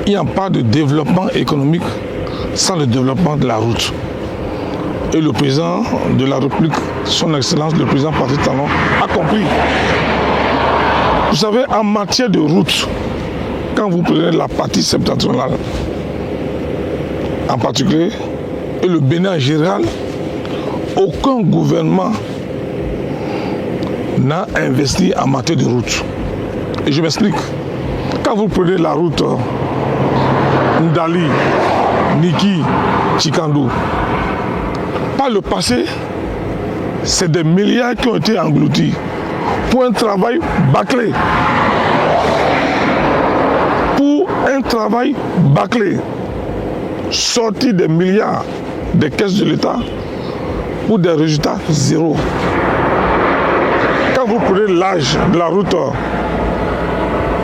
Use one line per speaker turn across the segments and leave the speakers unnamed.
il n'y a pas de développement économique sans le développement de la route. Et le président de la République, son Excellence, le président Patrice Talon, a compris. Vous savez, en matière de route, quand vous prenez la partie septentrionale, en particulier, et le Bénin en général, aucun gouvernement n'a investi en matière de route. Et je m'explique. Quand vous prenez la route Ndali, Niki, Chikandou, par le passé, c'est des milliards qui ont été engloutis pour un travail bâclé. Pour un travail bâclé. Sorti des milliards des caisses de l'État pour des résultats zéro. Quand vous prenez l'âge de la route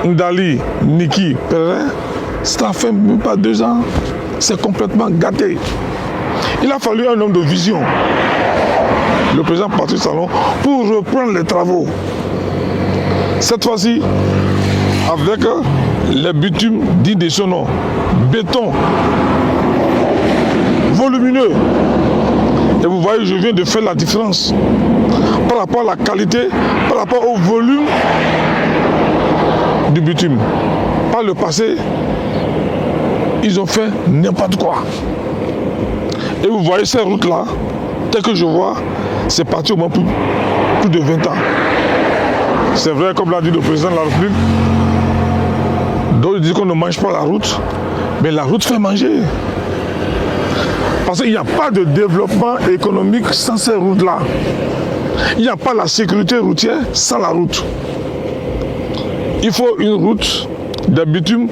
Ndali, Niki, Perrin, ça fait même pas 2 ans. C'est complètement gâté. Il a fallu un homme de vision, le président Patrice Talon, pour reprendre les travaux. Cette fois-ci, avec les bitumes dignes de son nom, béton, volumineux. Et vous voyez, je viens de faire la différence par rapport à la qualité, par rapport au volume du bitume. Par le passé, ils ont fait n'importe quoi. Et vous voyez ces routes-là, tel que je vois, c'est parti au moins plus de 20 ans. C'est vrai, comme l'a dit le président de la République, d'autres disent qu'on ne mange pas la route, mais la route fait manger. Parce qu'il n'y a pas de développement économique sans ces routes-là. Il n'y a pas la sécurité routière sans la route. Il faut une route de bitume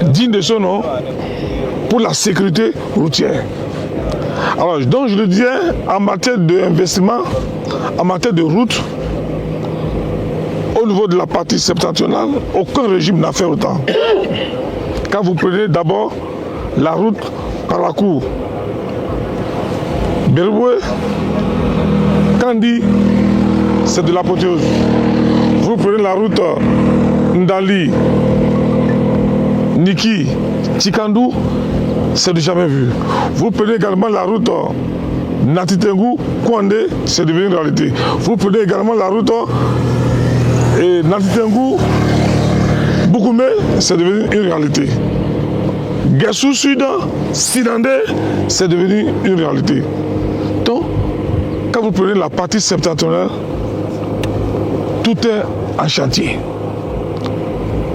digne de son nom pour la sécurité routière. Alors, donc je le disais, en matière d'investissement, en matière de route, au niveau de la partie septentrionale, aucun régime n'a fait autant. Quand vous prenez d'abord la route Karakou, Berboué, Kandi, c'est de l'apothéose. Vous prenez la route Ndali, Niki, Chikandou, c'est du jamais vu. Vous prenez également la route Natitengu, Kwande, c'est devenu une réalité. Vous prenez également la route Natitengu, Boukoumé, c'est devenu une réalité. Gassou Sud, Sidandé, c'est devenu une réalité. Donc, quand vous prenez la partie septentrionale, tout est en chantier.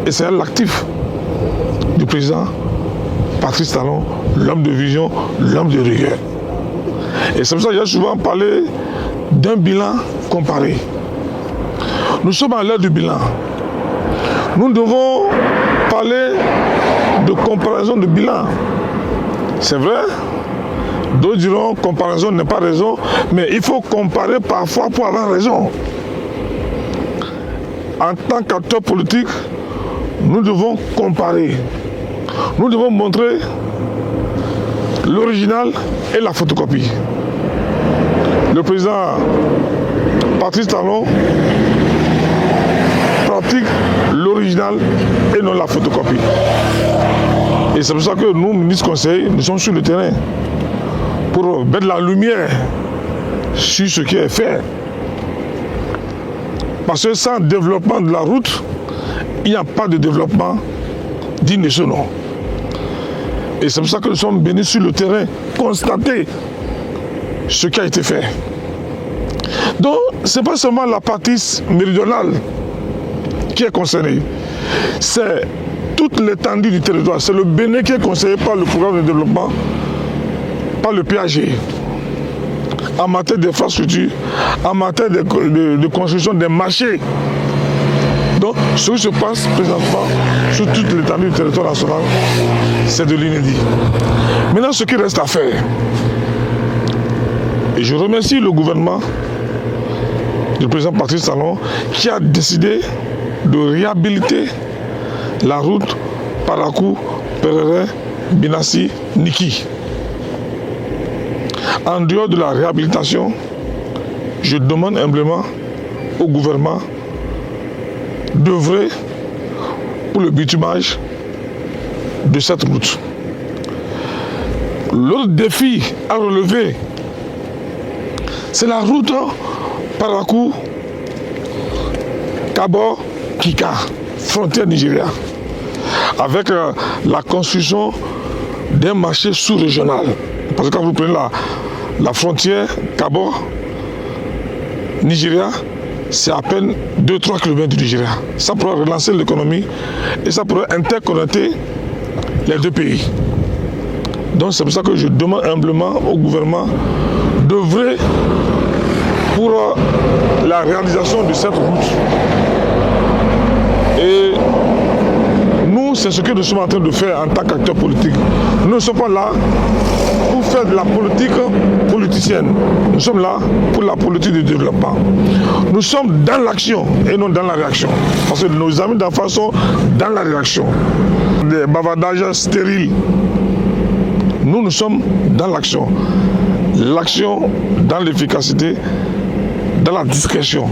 Et c'est l'actif du président Patrice Talon, l'homme de vision, l'homme de rigueur. Et c'est pour ça que j'ai souvent parlé d'un bilan comparé. Nous sommes à l'heure du bilan. Nous devons parler de comparaison de bilan. C'est vrai, d'autres diront comparaison n'est pas raison, mais il faut comparer parfois pour avoir raison. En tant qu'acteur politique, nous devons comparer. Nous devons montrer l'original et la photocopie. Le président Patrice Talon pratique l'original et non la photocopie. Et c'est pour ça que nous, ministres conseillers, nous sommes sur le terrain pour mettre la lumière sur ce qui est fait. Parce que sans développement de la route, il n'y a pas de développement digne de ce nom. Et c'est pour ça que nous sommes venus sur le terrain constater ce qui a été fait. Donc, ce n'est pas seulement la partie méridionale qui est concernée, c'est toute l'étendue du territoire. C'est le Bénin qui est conseillé par le programme de développement, par le PAG, en matière d'infrastructure, en matière de construction des marchés. Donc, ce qui se passe présentement sur toute l'étendue du territoire national, c'est de l'inédit. Maintenant, ce qui reste à faire, et je remercie le gouvernement du président Patrice Talon qui a décidé de réhabiliter la route Parakou, Pereire, Binassi, Niki. En dehors de la réhabilitation, je demande humblement au gouvernement d'œuvrer pour le bitumage de cette route. L'autre défi à relever, c'est la route Parakou-Kabo-Kika, frontière Nigeria, avec la construction d'un marché sous-régional. Parce que quand vous prenez la frontière Kabo-Nigeria, c'est à peine 2-3 km du Nigeria. Ça pourrait relancer l'économie et ça pourrait interconnecter les deux pays. Donc c'est pour ça que je demande humblement au gouvernement d'œuvrer pour la réalisation de cette route. Et nous, c'est ce que nous sommes en train de faire en tant qu'acteurs politiques. Nous ne sommes pas là pour faire de la politique politicienne. Nous sommes là pour la politique de développement. Nous sommes dans l'action et non dans la réaction. Parce que nos amis d'enfance sont dans la réaction. Des bavardages stériles. Nous sommes dans l'action. L'action dans l'efficacité, dans la discrétion.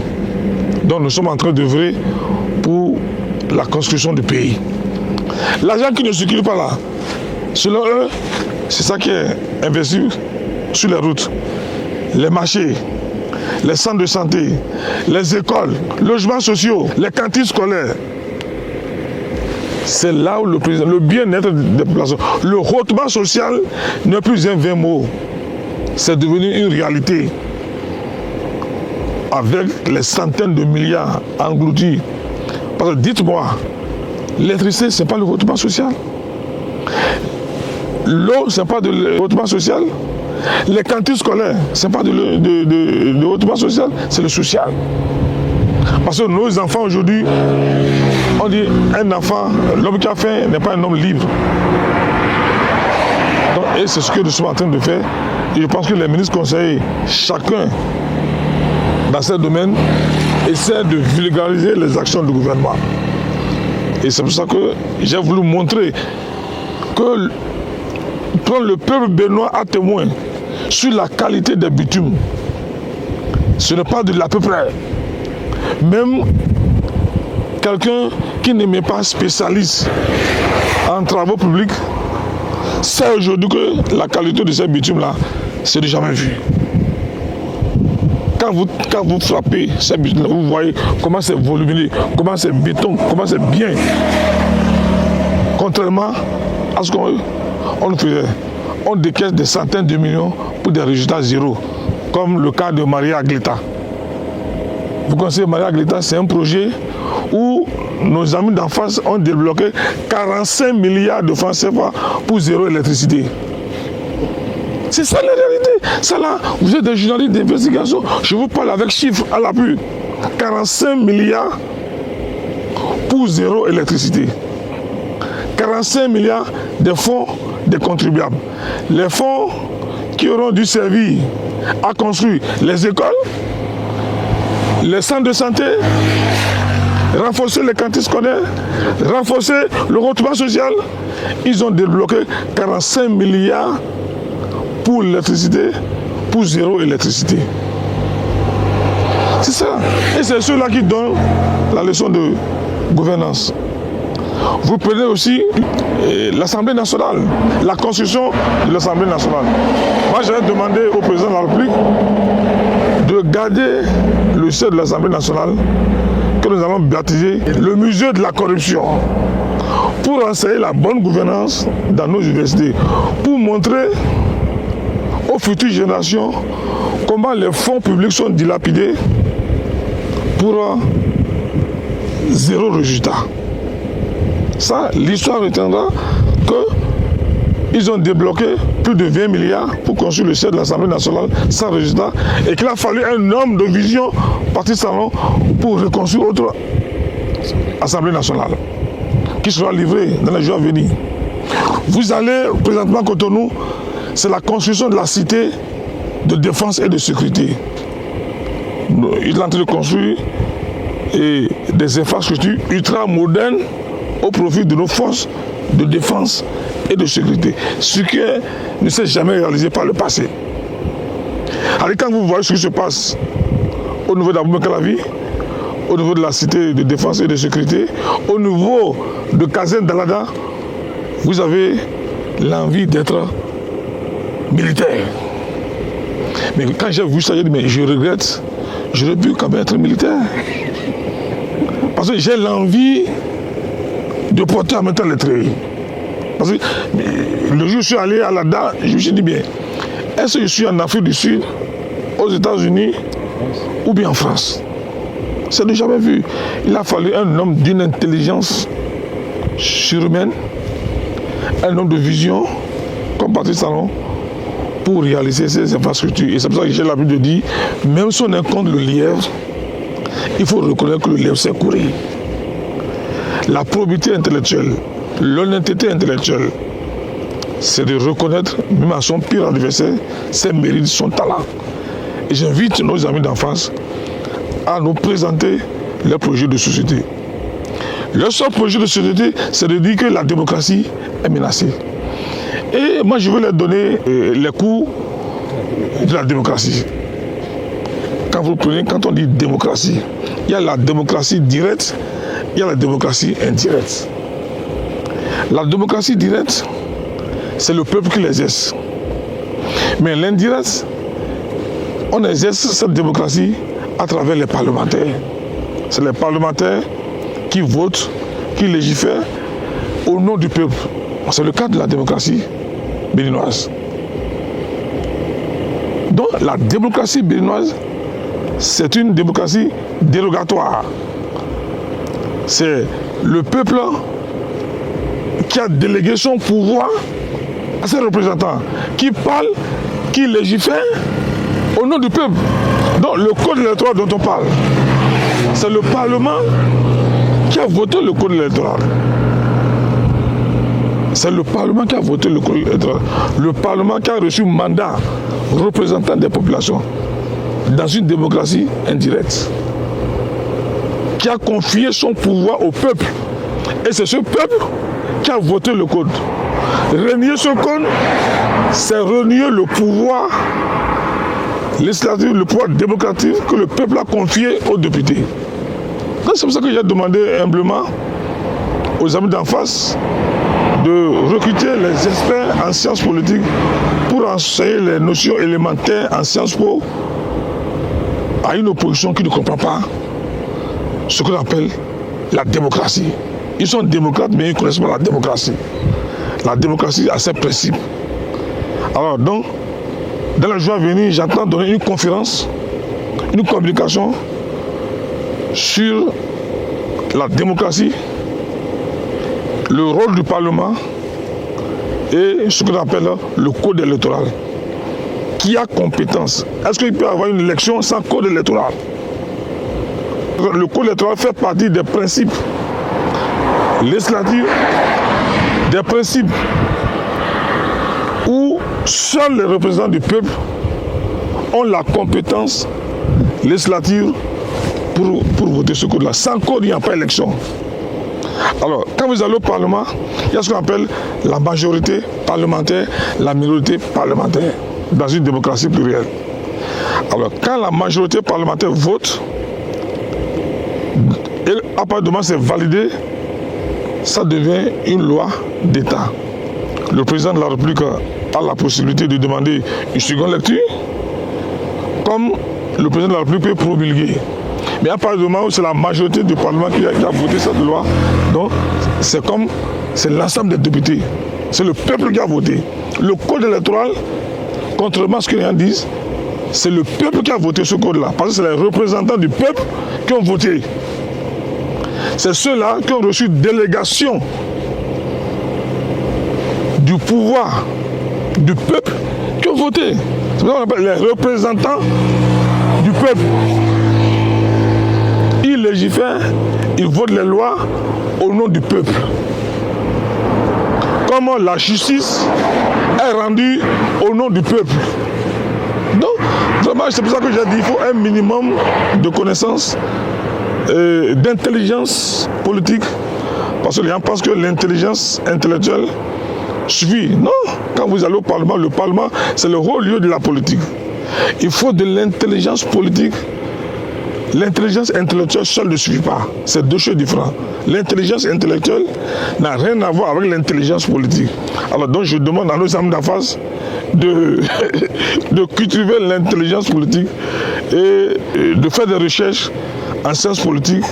Donc nous sommes en train d'œuvrer pour la construction du pays. L'argent qui ne circule pas là, selon eux, c'est ça qui est investi sur les routes, les marchés, les centres de santé, les écoles, logements sociaux, les cantines scolaires. C'est là où le bien-être des populations, le hautement social n'est plus un vain mot. C'est devenu une réalité. Avec les centaines de milliards engloutis. Parce que dites-moi, l'électricité, ce n'est pas le hautement social. L'eau, ce n'est pas de hautement social. Les cantines scolaires, ce n'est pas de hautement social, c'est le social. Parce que nos enfants aujourd'hui, on dit un enfant, l'homme qui a faim n'est pas un homme libre. Donc, et c'est ce que nous sommes en train de faire. Et je pense que les ministres conseillers, chacun dans ce domaine, essaie de vulgariser les actions du gouvernement. Et c'est pour ça que j'ai voulu montrer que prendre le peuple béninois à témoin sur la qualité des bitumes, ce n'est pas de l'à peu près. Même quelqu'un qui n'est pas spécialiste en travaux publics sait aujourd'hui que la qualité de ces bitumes-là, c'est du jamais vu. Quand vous frappez ces bitumes-là, vous voyez comment c'est volumineux, comment c'est béton, comment c'est bien. Contrairement à ce qu'on faisait, on décaisse des centaines de millions pour des résultats zéro, comme le cas de Maria Agleta. Vous connaissez Maria Agleta, c'est un projet où nos amis d'enfance ont débloqué 45 milliards de francs CFA pour zéro électricité. C'est ça la réalité. Ça là, vous êtes des journalistes d'investigation, je vous parle avec chiffres à l'appui. 45 milliards pour zéro électricité. 45 milliards de fonds des contribuables. Les fonds qui auront dû servir à construire les écoles, les centres de santé, renforcer les cantines scolaires, renforcer le hautement social. Ils ont débloqué 45 milliards pour l'électricité, pour zéro électricité. C'est ça. Et c'est ceux-là qui donnent la leçon de gouvernance. Vous prenez aussi l'Assemblée nationale, la construction de l'Assemblée nationale. Moi, j'avais demandé au président de la République de garder le siège de l'Assemblée nationale que nous allons baptiser le musée de la corruption pour enseigner la bonne gouvernance dans nos universités, pour montrer aux futures générations comment les fonds publics sont dilapidés pour zéro résultat. Ça, l'histoire retiendra qu'ils ont débloqué plus de 20 milliards pour construire le siège de l'Assemblée nationale sans résultat et qu'il a fallu un homme de vision parti salon pour reconstruire autre Assemblée nationale qui sera livrée dans les jours à venir. Vous allez présentement à Cotonou, c'est la construction de la cité de défense et de sécurité. Il est en train de construire des infrastructures ultra modernes au profit de nos forces de défense et de sécurité. Ce qui ne s'est jamais réalisé par le passé. Alors quand vous voyez ce qui se passe au niveau d'Abou Kalavi, au niveau de la cité de défense et de sécurité, au niveau de Kazen Dalada, vous avez l'envie d'être militaire. Mais quand j'ai vu ça, j'ai dit, mais je regrette, j'aurais pu quand même être militaire. Parce que j'ai l'envie de porter en même temps les treillis. Parce que le jour où je suis allé à la DA, je me suis dit, bien, est-ce que je suis en Afrique du Sud, aux États-Unis ou bien en France? C'est de jamais vu. Il a fallu un homme d'une intelligence surhumaine, un homme de vision, comme Patrice Talon, pour réaliser ces infrastructures. Et c'est pour ça que j'ai l'habitude de dire, même si on est contre le lièvre, il faut reconnaître que le lièvre sait courir. La probité intellectuelle, l'honnêteté intellectuelle, c'est de reconnaître, même à son pire adversaire, ses mérites, son talent. Et j'invite nos amis d'enfance à nous présenter leurs projets de société. Leur seul projet de société, c'est de dire que la démocratie est menacée. Et moi, je veux leur donner les cours de la démocratie. Quand vous prenez, quand on dit démocratie, il y a la démocratie directe, il y a la démocratie indirecte. La démocratie directe, c'est le peuple qui l'exerce. Mais l'indirect, on exerce cette démocratie à travers les parlementaires. C'est les parlementaires qui votent, qui légifèrent au nom du peuple. C'est le cas de la démocratie béninoise. Donc la démocratie béninoise, c'est une démocratie dérogatoire. C'est le peuple qui a délégué son pouvoir à ses représentants, qui parlent, qui légifèrent au nom du peuple. Donc le code électoral dont on parle, c'est le Parlement qui a voté le code électoral. C'est le Parlement qui a voté le code électoral. Le Parlement qui a reçu mandat représentant des populations dans une démocratie indirecte, qui a confié son pouvoir au peuple. Et c'est ce peuple qui a voté le code. Renier ce code, c'est renier le pouvoir législatif, le pouvoir démocratique que le peuple a confié aux députés. C'est pour ça que j'ai demandé humblement aux amis d'en face de recruter les experts en sciences politiques pour enseigner les notions élémentaires en sciences po à une opposition qui ne comprend pas ce qu'on appelle la démocratie. Ils sont démocrates, mais ils ne connaissent pas la démocratie. La démocratie a ses principes. Alors donc, dans les jours à venir, j'entends donner une conférence, une communication sur la démocratie, le rôle du Parlement et ce qu'on appelle le code électoral. Qui a compétence? Est-ce qu'il peut y avoir une élection sans code électoral? Le code électoral fait partie des principes législatifs, des principes où seuls les représentants du peuple ont la compétence législative pour voter ce code-là. Sans code, il n'y a pas d'élection. Alors, quand vous allez au Parlement, il y a ce qu'on appelle la majorité parlementaire, la minorité parlementaire, dans une démocratie plurielle. Alors, quand la majorité parlementaire vote, et à partir du moment où c'est validé, ça devient une loi d'État. Le président de la République a la possibilité de demander une seconde lecture, comme le président de la République peut promulguer. Mais à partir du moment où c'est la majorité du Parlement qui a voté cette loi, donc c'est l'ensemble des députés. C'est le peuple qui a voté. Le code électoral, contrairement à ce que les gens disent, c'est le peuple qui a voté ce code-là. Parce que c'est les représentants du peuple qui ont voté. C'est ceux-là qui ont reçu délégation du pouvoir du peuple qui ont voté. C'est pour ça qu'on appelle les représentants du peuple. Ils légifèrent, ils votent les lois au nom du peuple. Comment la justice est rendue au nom du peuple. Donc, vraiment, c'est pour ça que j'ai dit qu'il faut un minimum de connaissances, d'intelligence politique, parce que les gens pensent que l'intelligence intellectuelle suffit. Non, quand vous allez au Parlement, le Parlement, c'est le haut lieu de la politique. Il faut de l'intelligence politique L'intelligence intellectuelle seule ne suffit pas. C'est deux choses différentes. L'intelligence intellectuelle n'a rien à voir avec l'intelligence politique. Alors donc je demande à nos amis d'en face de cultiver l'intelligence politique et de faire des recherches en sciences politiques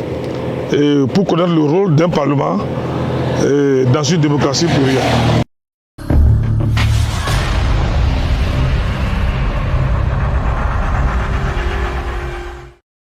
pour connaître le rôle d'un Parlement dans une démocratie plurielle.